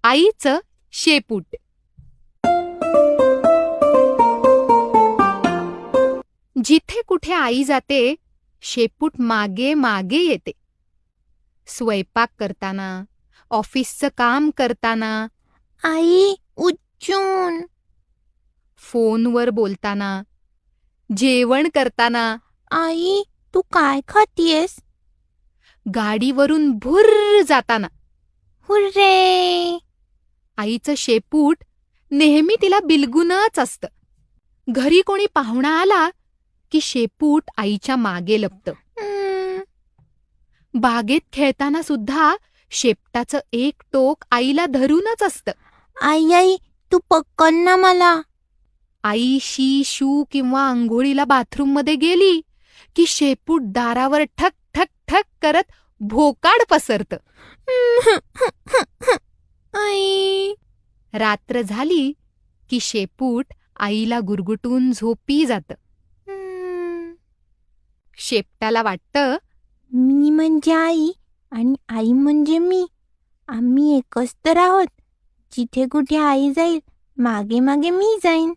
आईचं शेपूट. जिथे कुठे आई जाते, शेपूट मागे मागे येते. स्वयंपाक करताना, ऑफिसचं काम करताना, आई उच्चून. फोनवर बोलताना, जेवण करताना, आई तू काय खातीयस? गाडीवरून भुर्र जाताना. हुर्रे. आईचं शेपूट नेहमी तिला बिलगूनच असतं. घरी कोणी पाहुणा आला की शेपूट आईच्या मागे लपतं. बागेत खेळताना सुद्धा शेपटाचं एक टोक आईला धरूनच असतं. आई आई तू पकड ना मला. आई शी शू किंवा अंघोळीला बाथरूममध्ये गेली की शेपूट दारावर ठक ठक ठक करत भोकाड पसरतं. आई. रात्र झाली की शेपूट आईला गुरगुटून झोपी जातं. शेपटाला वाटतं, मी म्हणजे आई आणि आई म्हणजे मी. आम्ही एकच तर आहोत. जिथे कुठे आई जाईल मागे मागे मी जाईन.